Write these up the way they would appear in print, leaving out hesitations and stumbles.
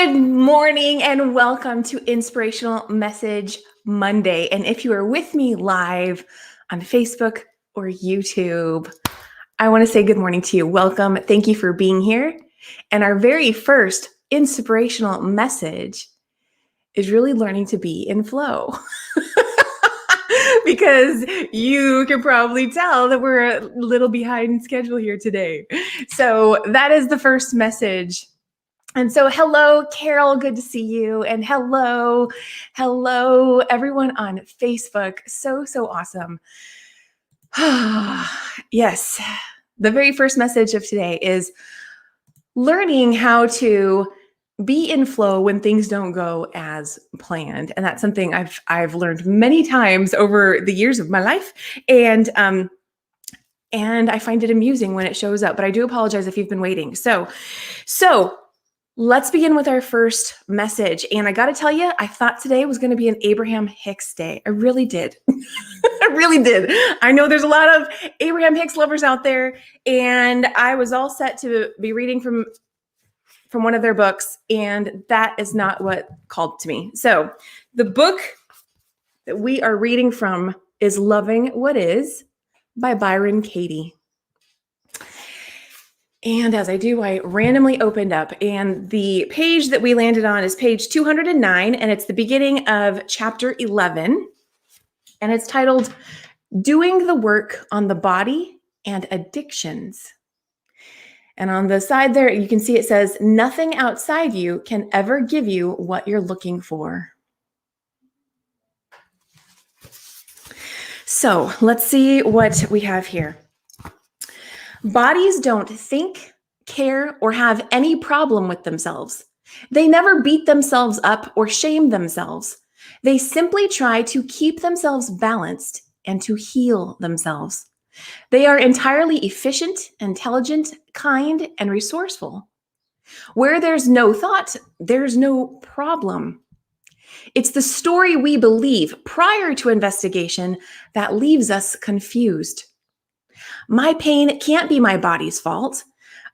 Good morning and welcome to Inspirational Message Monday. And if you are with me live on Facebook or YouTube, I want to say good morning to you. Welcome. Thank you for being here. And our very first inspirational message is really learning to be in flow. Because you can probably tell that we're a little behind schedule here today. So that is the first message. And so, hello, Carol, good to see you. And hello, everyone on Facebook. So awesome. Yes, the very first message of today is learning how to be in flow when things don't go as planned. And that's something I've learned many times over the years of my life. And I find it amusing when it shows up, but I do apologize if you've been waiting. So let's begin with our first message. And I got to tell you, I thought today was going to be an Abraham Hicks day. I really did. I really did. I know there's a lot of Abraham Hicks lovers out there, and I was all set to be reading from one of their books, and that is not what called to me. So the book that we are reading from is Loving What Is by Byron Katie. And as I do, I randomly opened up, and the page that we landed on is page 209, and it's the beginning of chapter 11, and it's titled Doing the Work on the Body and Addictions. And on the side there, you can see it says, nothing outside you can ever give you what you're looking for. So let's see what we have here. Bodies don't think, care, or have any problem with themselves. They never beat themselves up or shame themselves. They simply try to keep themselves balanced and to heal themselves. They are entirely efficient, intelligent, kind, and resourceful. Where there's no thought, there's no problem. It's the story we believe prior to investigation that leaves us confused. My pain can't be my body's fault.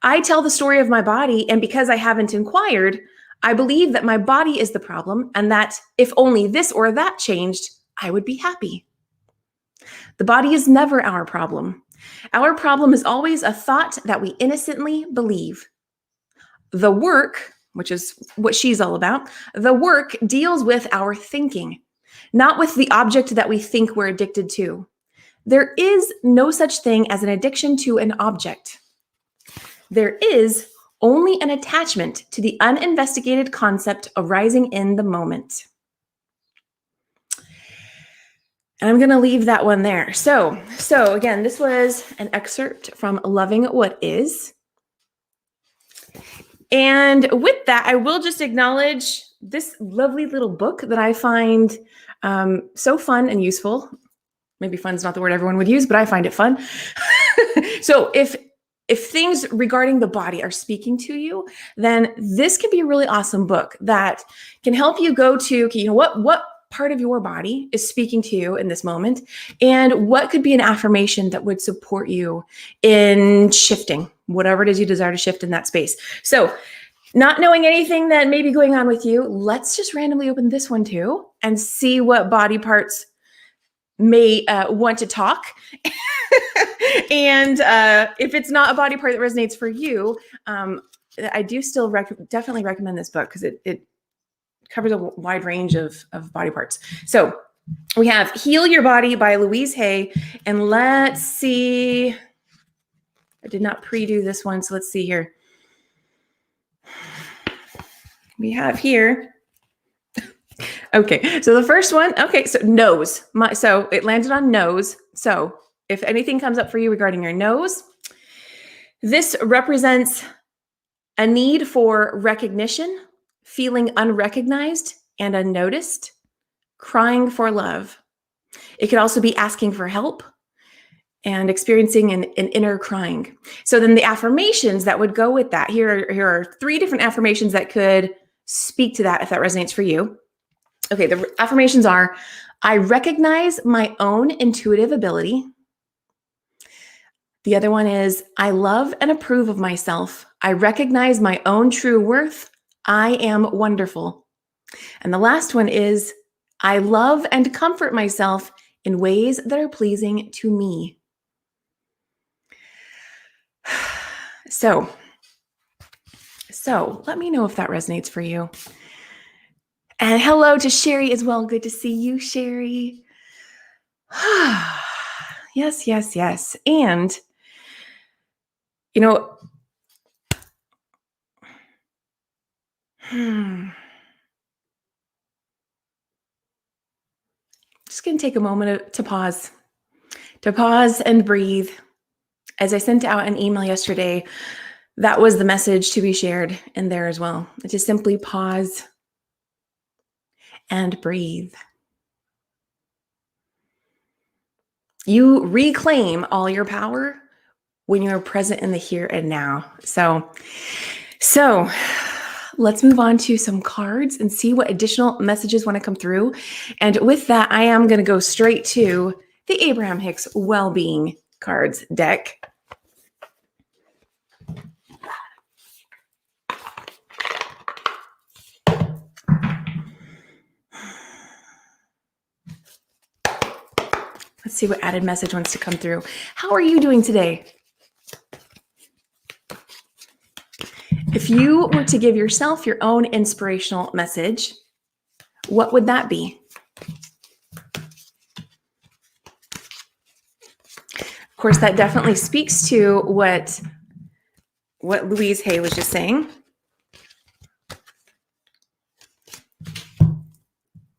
I tell the story of my body, and because I haven't inquired, I believe that my body is the problem and that if only this or that changed, I would be happy. The body is never our problem. Our problem is always a thought that we innocently believe. The work, which is what she's all about, the work deals with our thinking, not with the object that we think we're addicted to. There is no such thing as an addiction to an object. There is only an attachment to the uninvestigated concept arising in the moment. And I'm going to leave that one there. So again, this was an excerpt from Loving What Is. And with that, I will just acknowledge this lovely little book that I find so fun and useful. Maybe fun is not the word everyone would use, but I find it fun. So if things regarding the body are speaking to you, then this can be a really awesome book that can help you go to, okay, what part of your body is speaking to you in this moment, and what could be an affirmation that would support you in shifting whatever it is you desire to shift in that space. So not knowing anything that may be going on with you, let's just randomly open this one too and see what body parts may want to talk. And if it's not a body part that resonates for you, I do still definitely recommend this book because it covers a wide range of body parts. So we have Heal Your Body by Louise Hay. And let's see. I did not pre-do this one, so let's see here. We have here. Okay, so the first one, okay, so nose. So it landed on nose. So if anything comes up for you regarding your nose, this represents a need for recognition, feeling unrecognized and unnoticed, crying for love. It could also be asking for help and experiencing an inner crying. So then the affirmations that would go with that, here are 3 different affirmations that could speak to that if that resonates for you. Okay, the affirmations are, I recognize my own intuitive ability. The other one is, I love and approve of myself. I recognize my own true worth. I am wonderful. And the last one is, I love and comfort myself in ways that are pleasing to me. So let me know if that resonates for you. And hello to Sherry as well. Good to see you, Sherry. Yes, yes, yes. And, just going to take a moment to pause and breathe. As I sent out an email yesterday, that was the message to be shared in there as well. Just simply pause and breathe. You reclaim all your power when you're present in the here and now. So let's move on to some cards and see what additional messages want to come through. And with that, I am going to go straight to the Abraham Hicks Wellbeing Cards deck. Let's see what added message wants to come through. How are you doing today? If you were to give yourself your own inspirational message, what would that be? Of course, that definitely speaks to what Louise Hay was just saying.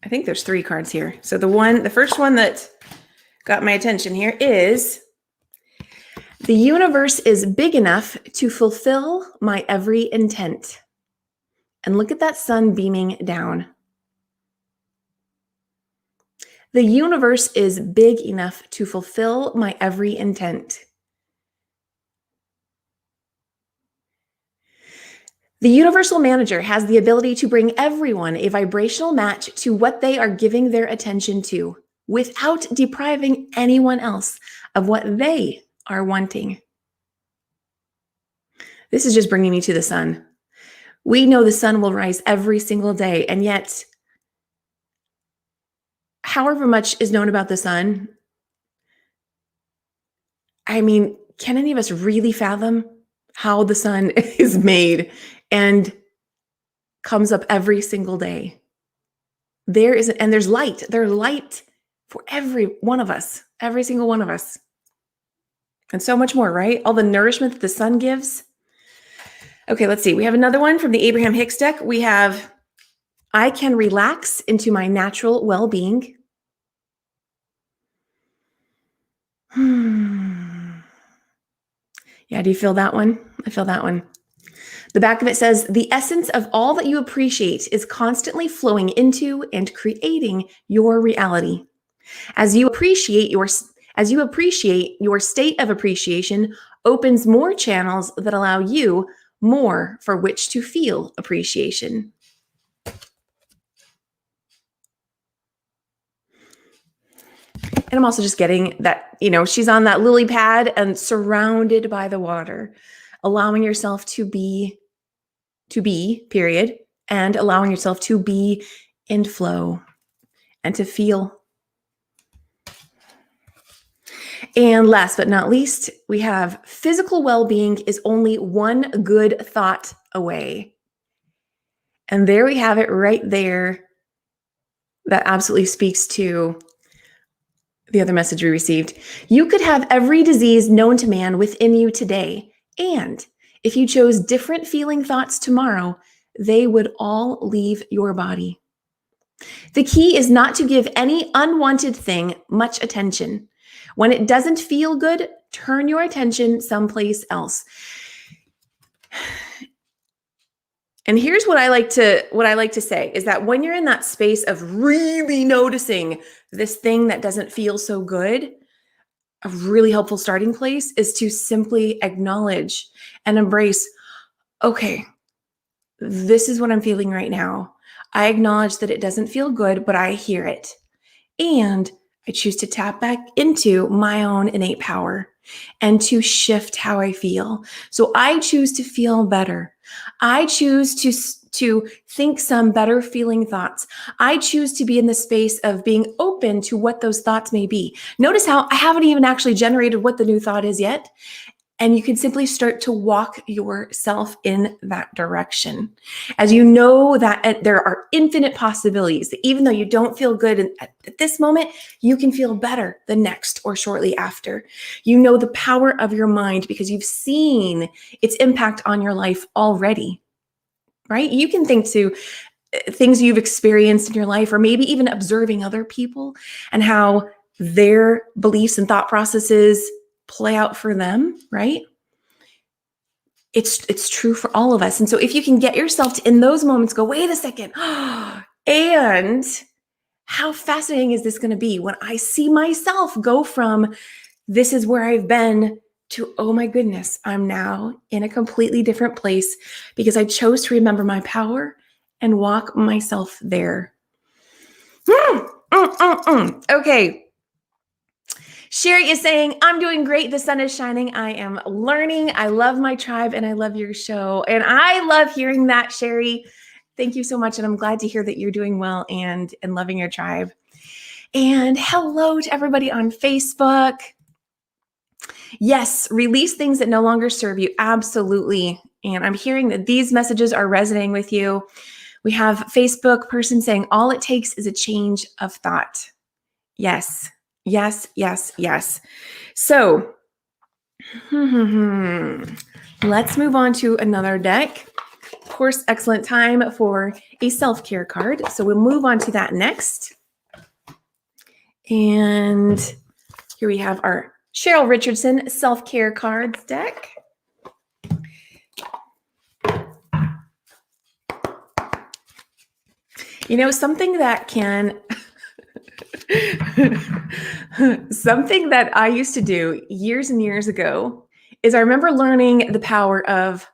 I think there's 3 cards here. So the first one that got my attention here is, the universe is big enough to fulfill my every intent. And look at that sun beaming down. The universe is big enough to fulfill my every intent. The universal manager has the ability to bring everyone a vibrational match to what they are giving their attention to, without depriving anyone else of what they are wanting. This is just bringing me to the sun. We know the sun will rise every single day, and yet, however much is known about the sun, I mean, can any of us really fathom how the sun is made and comes up every single day? There's light. There's light for every one of us, every single one of us. And so much more, right? All the nourishment that the sun gives. Okay, let's see. We have another one from the Abraham Hicks deck. We have, I can relax into my natural well-being. Yeah, do you feel that one? I feel that one. The back of it says, the essence of all that you appreciate is constantly flowing into and creating your reality. As you appreciate your state of appreciation opens more channels that allow you more for which to feel appreciation. And I'm also just getting that, she's on that lily pad and surrounded by the water, allowing yourself to be, period, and allowing yourself to be in flow and to feel. And last but not least, we have physical well-being is only one good thought away. And there we have it right there. That absolutely speaks to the other message we received. You could have every disease known to man within you today. And if you chose different feeling thoughts tomorrow, they would all leave your body. The key is not to give any unwanted thing much attention. When it doesn't feel good, turn your attention someplace else. And here's what I like to say is that when you're in that space of really noticing this thing that doesn't feel so good, a really helpful starting place is to simply acknowledge and embrace, okay, this is what I'm feeling right now. I acknowledge that it doesn't feel good, but I hear it. And I choose to tap back into my own innate power and to shift how I feel. So I choose to feel better. I choose to think some better feeling thoughts. I choose to be in the space of being open to what those thoughts may be. Notice how I haven't even actually generated what the new thought is yet. And you can simply start to walk yourself in that direction. As you know that there are infinite possibilities, that even though you don't feel good at this moment, you can feel better the next or shortly after. You know the power of your mind because you've seen its impact on your life already, right? You can think to things you've experienced in your life, or maybe even observing other people and how their beliefs and thought processes play out for them, right? It's true for all of us. And so if you can get yourself to, in those moments, go, wait a second. And how fascinating is this going to be when I see myself go from this is where I've been to, oh my goodness, I'm now in a completely different place because I chose to remember my power and walk myself there. Okay. Sherry is saying, I'm doing great. The sun is shining. I am learning. I love my tribe and I love your show. And I love hearing that, Sherry. Thank you so much. And I'm glad to hear that you're doing well and loving your tribe. And hello to everybody on Facebook. Yes, release things that no longer serve you. Absolutely. And I'm hearing that these messages are resonating with you. We have Facebook person saying, all it takes is a change of thought. Yes. Yes, yes, yes. So let's move on to another deck. Of course, excellent time for a self-care card. So we'll move on to that next. And here we have our Cheryl Richardson self-care cards deck. You know, something that I used to do years and years ago is I remember learning the power of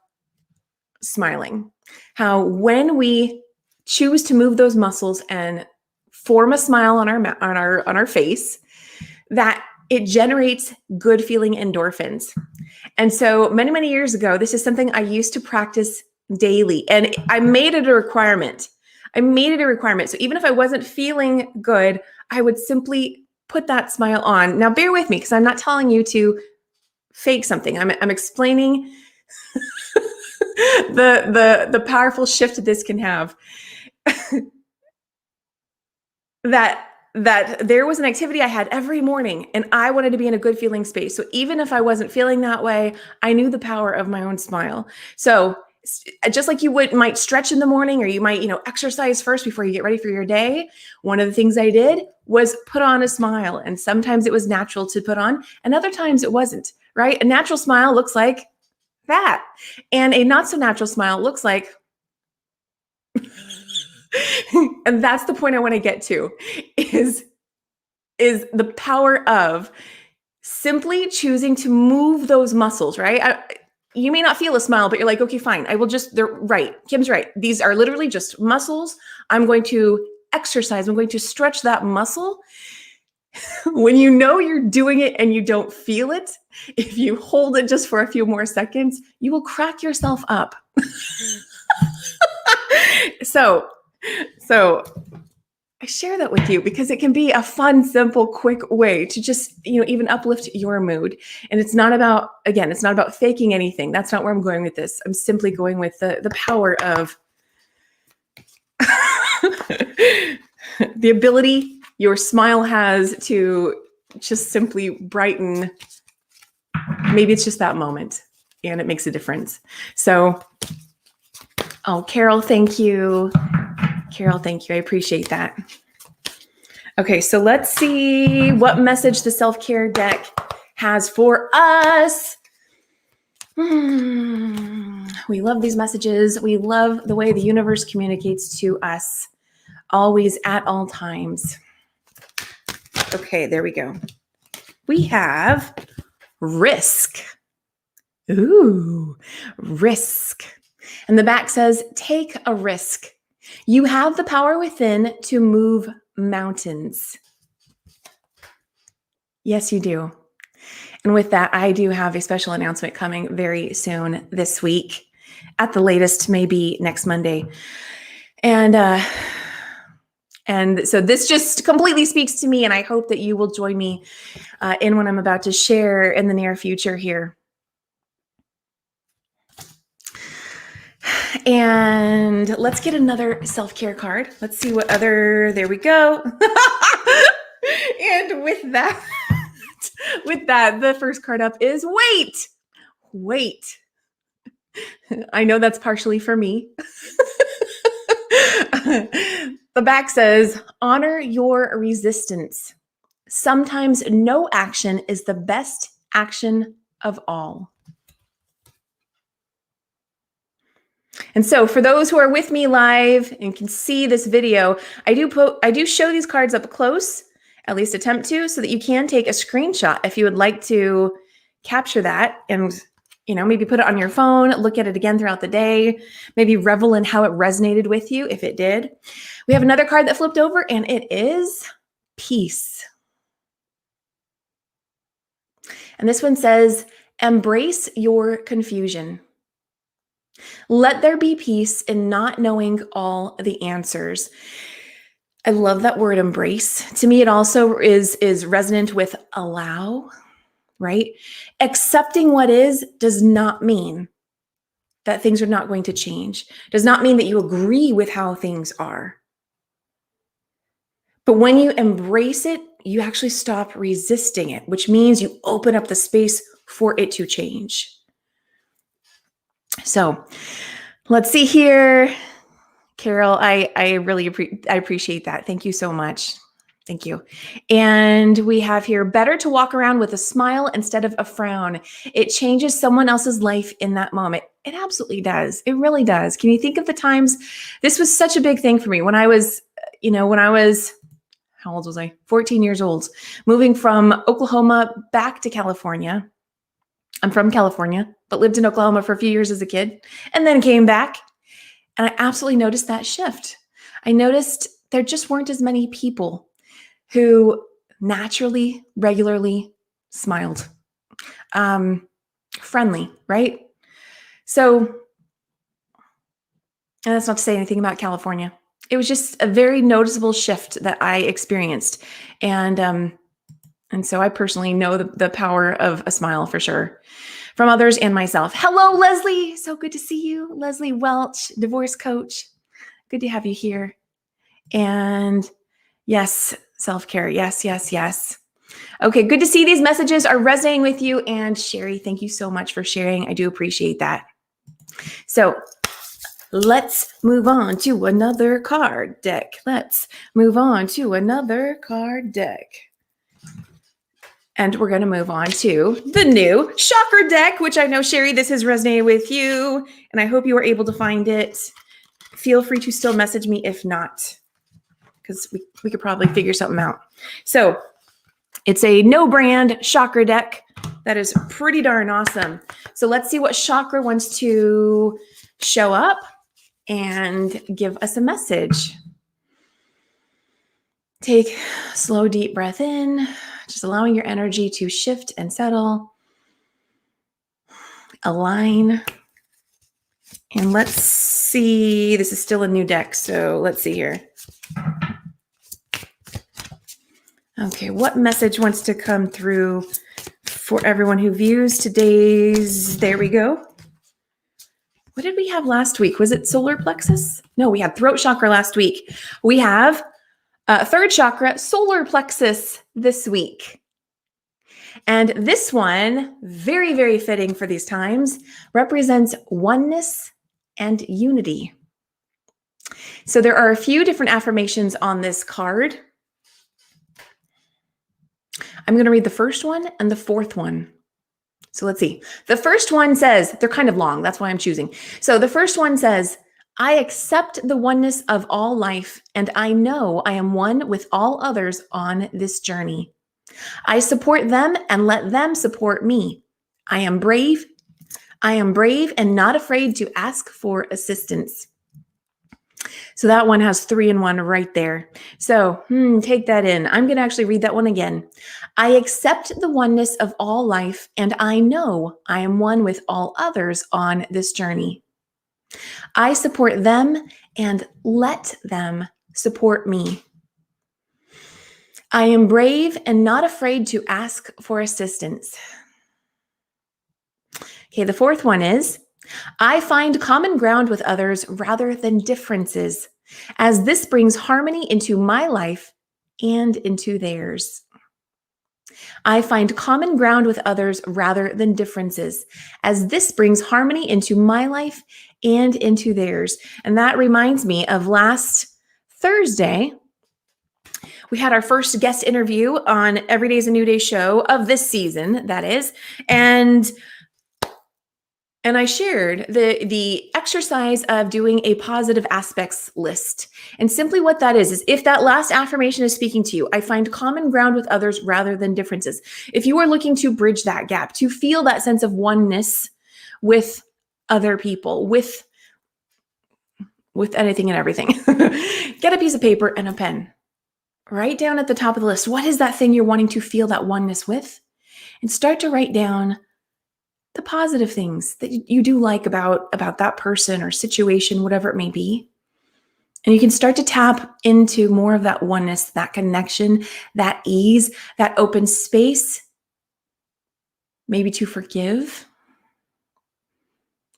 smiling. How when we choose to move those muscles and form a smile on our face, that it generates good feeling endorphins. And so many, many years ago, this is something I used to practice daily, and I made it a requirement. So even if I wasn't feeling good, I would simply put that smile on. Now, bear with me because I'm not telling you to fake something. I'm explaining the powerful shift that this can have. that there was an activity I had every morning and I wanted to be in a good feeling space. So even if I wasn't feeling that way, I knew the power of my own smile. So just like you might stretch in the morning, or you might, exercise first before you get ready for your day. One of the things I did was put on a smile, and sometimes it was natural to put on and other times it wasn't, right? A natural smile looks like that. And a not so natural smile looks like, and that's the point I want to get to, is the power of simply choosing to move those muscles, right? You may not feel a smile, but you're like, okay, fine. They're right. Kim's right. These are literally just muscles. I'm going to exercise. I'm going to stretch that muscle. When you know you're doing it and you don't feel it, if you hold it just for a few more seconds, you will crack yourself up. So I share that with you because it can be a fun, simple, quick way to just, even uplift your mood. And it's not about faking anything. That's not where I'm going with this. I'm simply going with the power of the ability your smile has to just simply brighten. Maybe it's just that moment and it makes a difference. So, Carol, thank you. I appreciate that. Okay, so let's see what message the self-care deck has for us. We love these messages. We love the way the universe communicates to us, always, at all times. Okay, there we go. We have risk. Ooh, risk. And the back says, take a risk. You have the power within to move mountains. Yes, you do. And with that, I do have a special announcement coming very soon this week. at the latest, maybe next Monday. And so this just completely speaks to me, and I hope that you will join me in what I'm about to share in the near future here. And let's get another self-care card. Let's see what other, there we go. And with that, the first card up is wait. I know that's partially for me. The back says, honor your resistance. Sometimes no action is the best action of all. And so for those who are with me live and can see this video, I do show these cards up close, at least attempt to, so that you can take a screenshot if you would like to capture that and, maybe put it on your phone, look at it again throughout the day, maybe revel in how it resonated with you if it did. We have another card that flipped over, and it is peace. And this one says, embrace your confusion. Let there be peace in not knowing all the answers. I love that word embrace. To me, it also is resonant with allow, right? Accepting what is does not mean that things are not going to change. Does not mean that you agree with how things are. But when you embrace it, you actually stop resisting it, which means you open up the space for it to change. So let's see here. Carol, I really appreciate that. Thank you so much. Thank you. And we have here, better to walk around with a smile instead of a frown. It changes someone else's life in that moment. It absolutely does. It really does. Can you think of the times? This was such a big thing for me when I was, how old was I? 14 years old, moving from Oklahoma back to California. I'm from California, but lived in Oklahoma for a few years as a kid and then came back. And I absolutely noticed that shift. I noticed there just weren't as many people who naturally, regularly smiled. Friendly, right? So, and that's not to say anything about California. It was just a very noticeable shift that I experienced. And so I personally know the power of a smile for sure, from others and myself. Hello, Leslie. So good to see you. Leslie Welch, divorce coach. Good to have you here. And yes, self-care. Yes. Okay, good to see these messages are resonating with you. And Sherry, thank you so much for sharing. I do appreciate that. So let's move on to another card deck. And we're going to move on to the new chakra deck, which I know, Sherry, this has resonated with you, and I hope you were able to find it. Feel free to still message me if not, because we could probably figure something out. So it's a no brand chakra deck that is pretty darn awesome. So let's see what chakra wants to show up and give us a message. Take a slow, deep breath in, just allowing your energy to shift and settle, align. And let's see, this is still a new deck, so let's see here. Okay, what message wants to come through for everyone who views today's, there we go. What did we have last week? Was it solar plexus? No, we had throat chakra last week. We have third chakra, solar plexus this week. And this one, very, very fitting for these times, represents oneness and unity. So there are a few different affirmations on this card. I'm going to read the first one and the fourth one. So let's see. The first one says, they're kind of long, that's why I'm choosing. So the first one says, I accept the oneness of all life, and I know I am one with all others on this journey. I support them and let them support me. I am brave and not afraid to ask for assistance. So that one has 3 in 1 right there. So take that in. I'm going to actually read that one again. I accept the oneness of all life, and I know I am one with all others on this journey. I support them and let them support me. I am brave and not afraid to ask for assistance. Okay, the fourth one is, I find common ground with others rather than differences, as this brings harmony into my life and into theirs. I find common ground with others rather than differences, as this brings harmony into my life and into theirs. And that reminds me of last Thursday. We had our first guest interview on Every Day's a New Day show of this season, that is. And I shared the exercise of doing a positive aspects list. And simply what that is if that last affirmation is speaking to you, I find common ground with others rather than differences. If you are looking to bridge that gap, to feel that sense of oneness with other people, with anything and everything, get a piece of paper and a pen. Write down at the top of the list, what is that thing you're wanting to feel that oneness with? And start to write down the positive things that you do like about that person or situation, whatever it may be. And you can start to tap into more of that oneness, that connection, that ease, that open space, maybe to forgive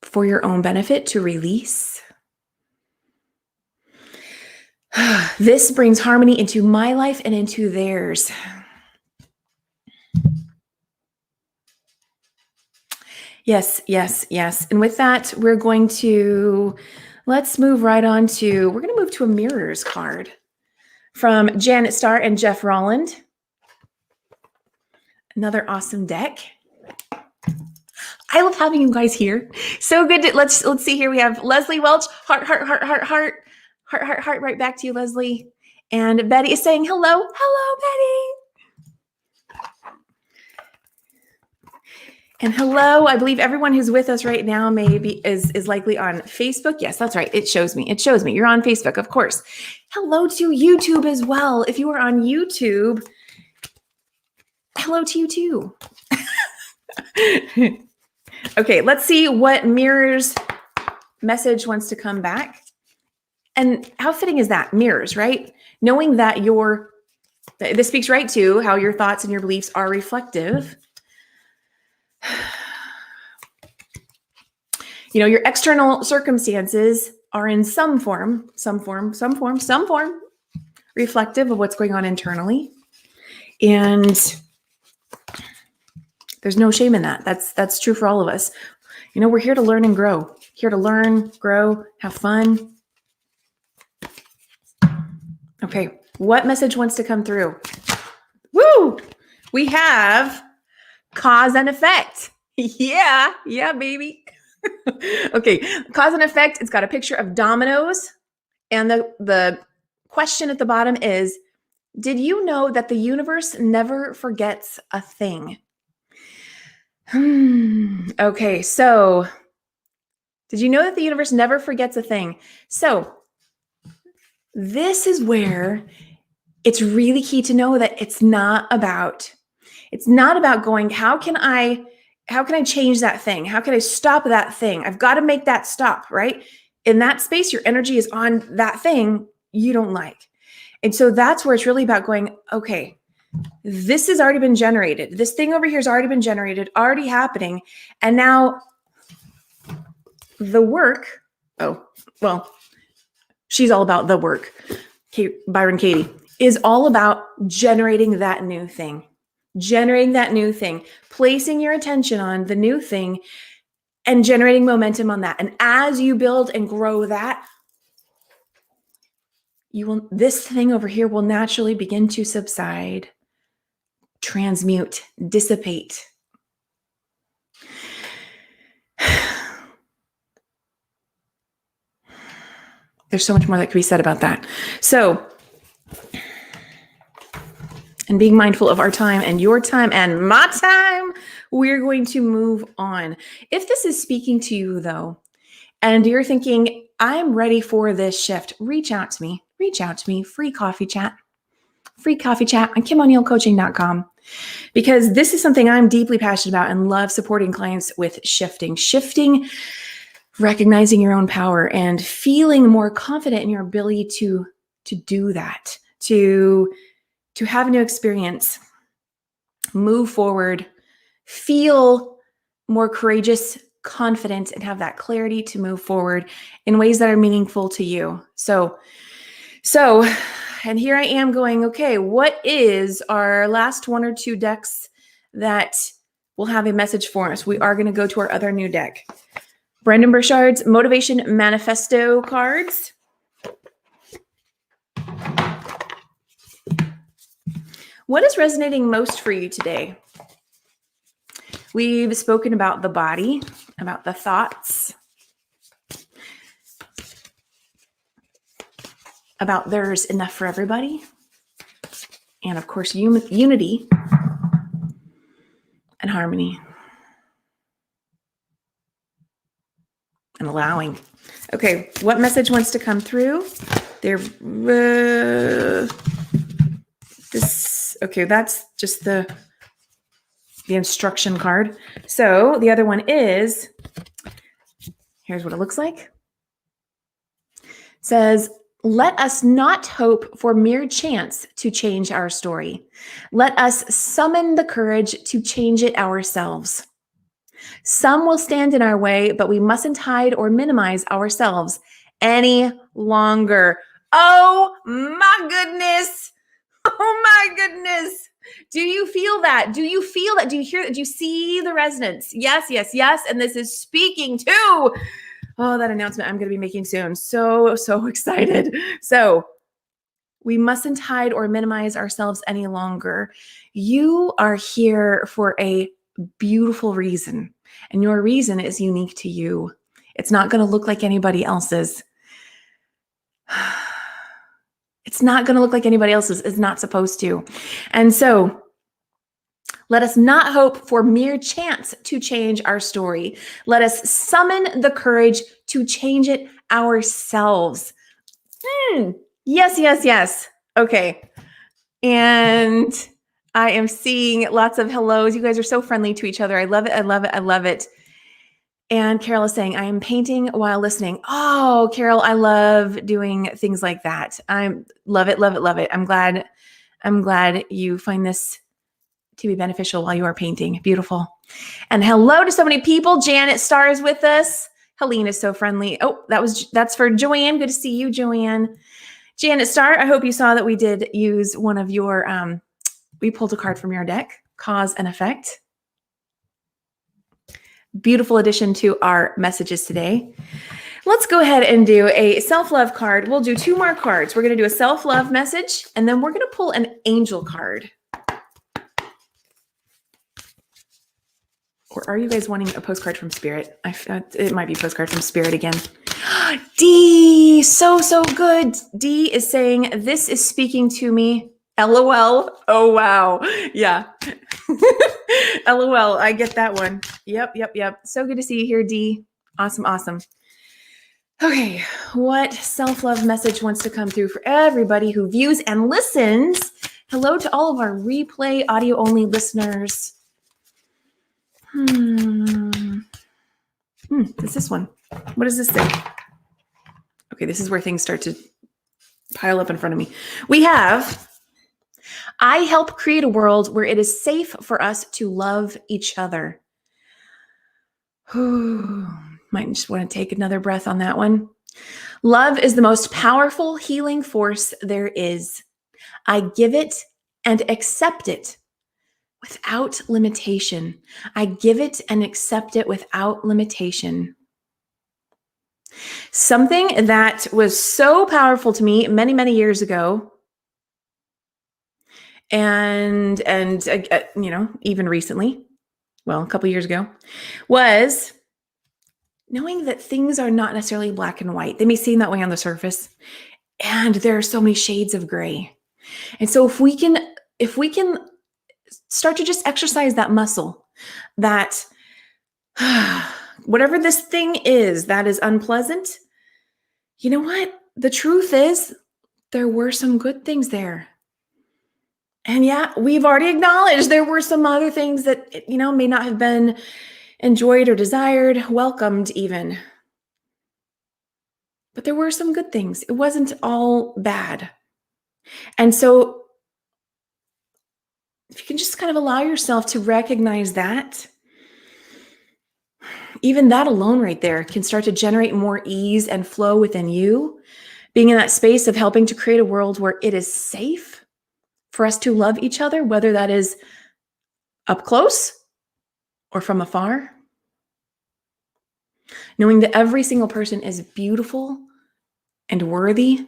for your own benefit, to release. This brings harmony into my life and into theirs. Yes, yes, yes. And with that, let's move right on we're going to move to a mirrors card from Janet Starr and Jeff Rolland. Another awesome deck. I love having you guys here. So good. Let's see here. We have Leslie Welch, heart, heart, heart, heart, heart, heart, heart, heart, right back to you, Leslie. And Betty is saying hello. Hello, Betty. And hello, I believe everyone who's with us right now is likely on Facebook. Yes, that's right. It shows me. You're on Facebook, of course. Hello to YouTube as well. If you are on YouTube, hello to you too. Okay, let's see what mirrors message wants to come back. And how fitting is that? Mirrors, right? Knowing that this speaks right to how your thoughts and your beliefs are reflective. Your external circumstances are in some form reflective of what's going on internally. And there's no shame in that. That's true for all of us. We're here to learn and grow. Here to learn, grow, have fun. Okay, what message wants to come through? Woo! We have cause and effect. Yeah, baby. Okay, cause and effect. It's got a picture of dominoes. And the question at the bottom is, did you know that the universe never forgets a thing? Okay, so did you know that the universe never forgets a thing? So this is where it's really key to know that it's not about going, how can I change that thing? How can I stop that thing? I've got to make that stop, right? In that space, your energy is on that thing you don't like. And so that's where it's really about going, okay, this has already been generated. This thing over here has already been generated, already happening. And now the work, she's all about the work. Byron Katie is all about generating that new thing, placing your attention on the new thing and generating momentum on that. And as you build and grow that, this thing over here will naturally begin to subside, transmute, dissipate. There's so much more that could be said about that. So, and being mindful of our time and your time and my time, we're going to move on. If this is speaking to you though, and you're thinking, I'm ready for this shift, reach out to me, free coffee chat on KimO'NeillCoaching.com, because this is something I'm deeply passionate about and love supporting clients with shifting recognizing your own power and feeling more confident in your ability to do that, to have a new experience, move forward, feel more courageous, confident, and have that clarity to move forward in ways that are meaningful to you. So, and here I am going, okay, what is our last one or two decks that will have a message for us? We are going to go to our other new deck. Brendan Burchard's Motivation Manifesto cards. What is resonating most for you today? We've spoken about the body, about the thoughts, about there's enough for everybody, and of course, unity and harmony and allowing. Okay, what message wants to come through? Okay, that's just the instruction card. So the other one is, here's what it looks like. It says, let us not hope for mere chance to change our story. Let us summon the courage to change it ourselves. Some will stand in our way, but we mustn't hide or minimize ourselves any longer. Oh my goodness. Oh my goodness. Do you feel that? Do you feel that? Do you hear that? Do you see the resonance? Yes, yes, yes. And this is speaking to, that announcement I'm going to be making soon. So excited. So we mustn't hide or minimize ourselves any longer. You are here for a beautiful reason, and your reason is unique to you. It's not going to look like anybody else's. It's not going to look like anybody else's. It's not supposed to. And so let us not hope for mere chance to change our story. Let us summon the courage to change it ourselves. Yes, yes, yes. Okay. And I am seeing lots of hellos. You guys are so friendly to each other. I love it. I love it. I love it. And Carol is saying, I am painting while listening. Oh, Carol, I love doing things like that. I love it, love it, love it. I'm glad you find this to be beneficial while you are painting. Beautiful. And hello to so many people. Janet Starr is with us. Helene is so friendly. Oh, that's for Joanne. Good to see you, Joanne. Janet Starr, I hope you saw that we did use one of your, we pulled a card from your deck, Cause and Effect. Beautiful addition to our messages today. Let's go ahead and do a self-love card. We'll do two more cards. We're going to do a self-love message, and then we're going to pull an angel card. Or are you guys wanting a postcard from Spirit? It might be postcard from Spirit again. D, so good. D is saying, this is speaking to me. LOL. Oh, wow. Yeah. LOL. I get that one. Yep. So good to see you here, D. Awesome. Okay. What self-love message wants to come through for everybody who views and listens? Hello to all of our replay audio only listeners. It's this one. What does this say? Okay, this is where things start to pile up in front of me. We have, I help create a world where it is safe for us to love each other. Might just want to take another breath on that one. Love is the most powerful healing force there is. I give it and accept it without limitation. I give it and accept it without limitation. Something that was so powerful to me many, many years ago, and even recently, well, a couple years ago, was knowing that things are not necessarily black and white. They may seem that way on the surface, and there are so many shades of gray. And so if we can start to just exercise that muscle, that whatever this thing is that is unpleasant, you know what? The truth is there were some good things there. And yeah, we've already acknowledged there were some other things that, may not have been enjoyed or desired, welcomed even. but there were some good things. It wasn't all bad. And so if you can just kind of allow yourself to recognize that, even that alone right there can start to generate more ease and flow within you, being in that space of helping to create a world where it is safe for us to love each other, whether that is up close or from afar. Knowing that every single person is beautiful and worthy,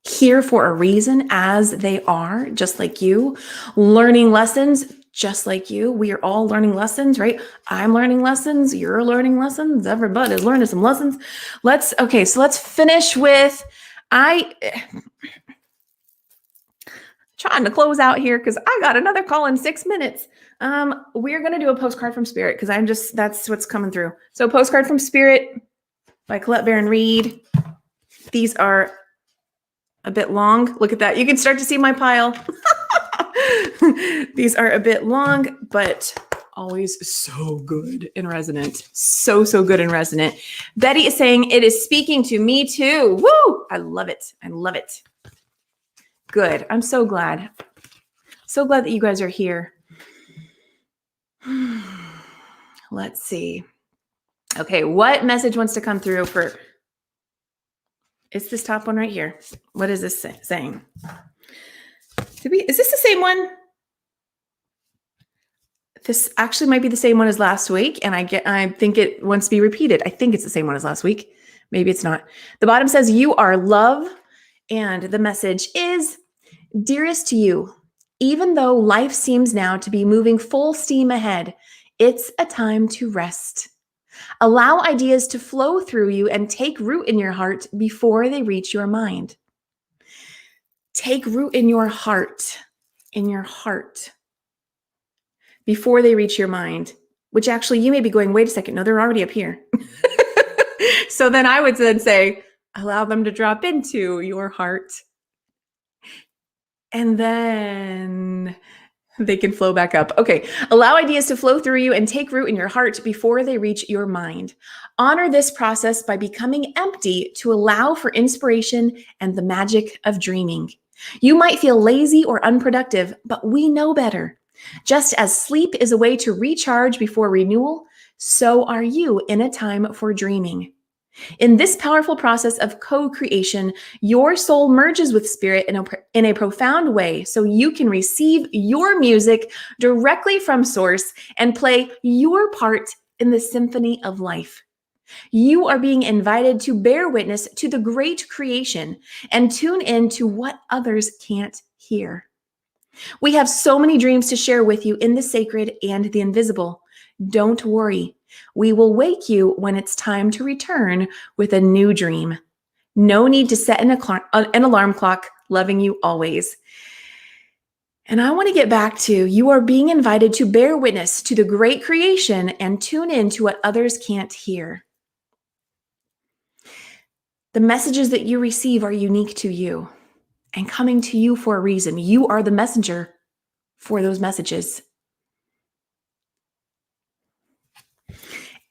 here for a reason as they are, just like you, learning lessons just like you. We are all learning lessons, right? I'm learning lessons. You're learning lessons. Everybody's learning some lessons. Let's finish with, trying to close out here because I got another call in 6 minutes. We're going to do a postcard from Spirit because that's what's coming through. So Postcard from Spirit by Colette Baron Reed. These are a bit long. Look at that. You can start to see my pile. These are a bit long, but always so good and resonant. So good and resonant. Betty is saying, it is speaking to me too. Woo! I love it. I love it. Good. I'm so glad. So glad that you guys are here. Let's see. Okay, what message wants to come through for... It's this top one right here. What is this saying? Is this the same one? This actually might be the same one as last week, and I think it wants to be repeated. I think it's the same one as last week. Maybe it's not. The bottom says, you are love, and the message is, dearest to you, even though life seems now to be moving full steam ahead, it's a time to rest. Allow ideas to flow through you and take root in your heart before they reach your mind. Take root in your heart, before they reach your mind, which actually you may be going, wait a second, no, they're already up here. So then I would then say, allow them to drop into your heart. And then they can flow back up. Okay. Allow ideas to flow through you and take root in your heart before they reach your mind. Honor this process by becoming empty to allow for inspiration and the magic of dreaming. You might feel lazy or unproductive, but we know better. Just as sleep is a way to recharge before renewal, so are you in a time for dreaming. In this powerful process of co-creation, your soul merges with spirit in a profound way so you can receive your music directly from source and play your part in the symphony of life. You are being invited to bear witness to the great creation and tune in to what others can't hear. We have so many dreams to share with you in the sacred and the invisible. Don't worry. We will wake you when it's time to return with a new dream. No need to set an alarm clock, loving you always. And I want to get back to, you are being invited to bear witness to the great creation and tune in to what others can't hear. The messages that you receive are unique to you and coming to you for a reason. You are the messenger for those messages.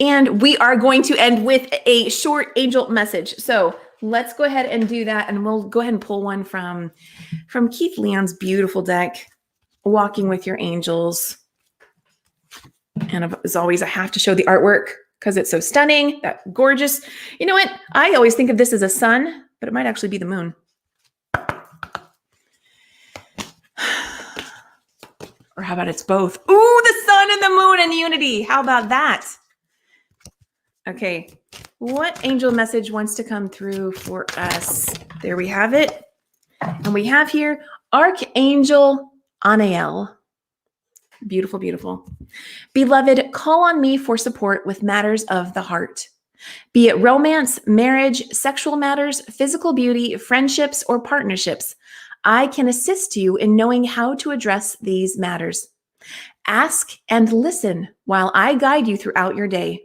And we are going to end with a short angel message. So let's go ahead and do that. And we'll go ahead and pull one from Keith Leon's beautiful deck, Walking with Your Angels. And as always, I have to show the artwork because it's so stunning, that gorgeous. You know what? I always think of this as a sun, but it might actually be the moon. Or how about it's both? Ooh, the sun and the moon in unity. How about that? Okay, what angel message wants to come through for us? There we have it. And we have here Archangel Anael. Beautiful, beautiful. Beloved, call on me for support with matters of the heart. Be it romance, marriage, sexual matters, physical beauty, friendships, or partnerships, I can assist you in knowing how to address these matters. Ask and listen while I guide you throughout your day.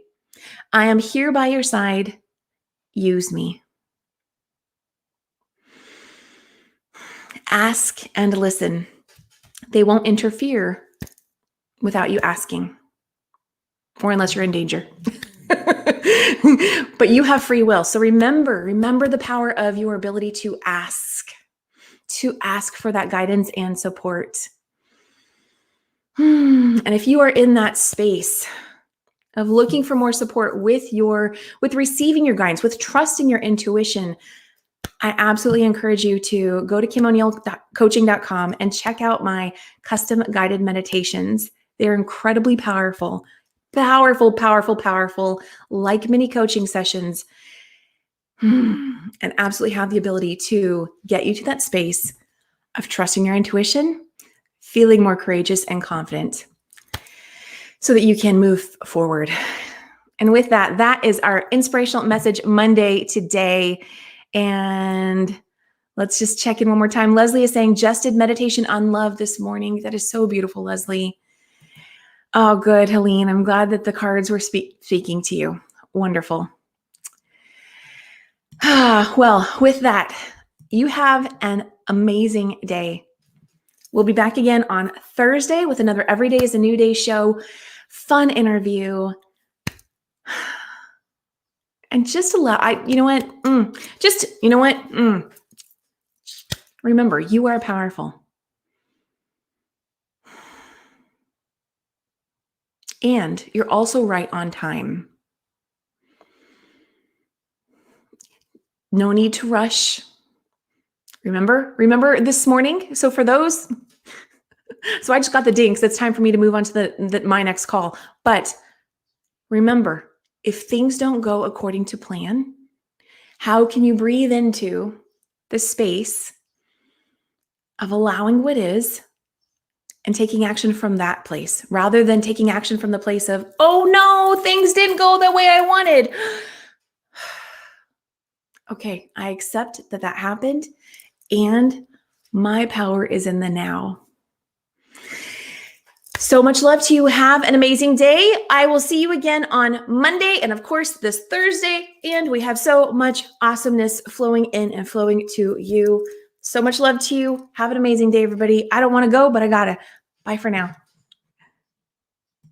I am here by your side. Use me. Ask and listen. They won't interfere without you asking, or unless you're in danger. But you have free will. So remember the power of your ability to ask for that guidance and support. And if you are in that space of looking for more support with receiving your guidance, with trusting your intuition, I absolutely encourage you to go to KimO'Neillcoaching.com and check out my custom guided meditations. They're incredibly powerful, like mini coaching sessions, and absolutely have the ability to get you to that space of trusting your intuition, feeling more courageous and confident so that you can move forward. And with that, that is our Inspirational Message Monday today. And let's just check in one more time. Leslie is saying, just did meditation on love this morning. That is so beautiful, Leslie. Oh, good, Helene. I'm glad that the cards were speaking to you. Wonderful. Well, with that, you have an amazing day. We'll be back again on Thursday with another Every Day is a New Day show, fun interview. And just remember, you are powerful. And you're also right on time. No need to rush. Remember this morning? So for those, so I just got the ding, so it's time for me to move on to my next call. But remember, if things don't go according to plan, how can you breathe into the space of allowing what is and taking action from that place, rather than taking action from the place of, oh no, things didn't go the way I wanted. Okay, I accept that happened, and my power is in the now. So much love to you. Have an amazing day. I will see you again on Monday and, of course, this Thursday. And we have so much awesomeness flowing in and flowing to you. So much love to you. Have an amazing day, everybody. I don't want to go, but I gotta. Bye for now.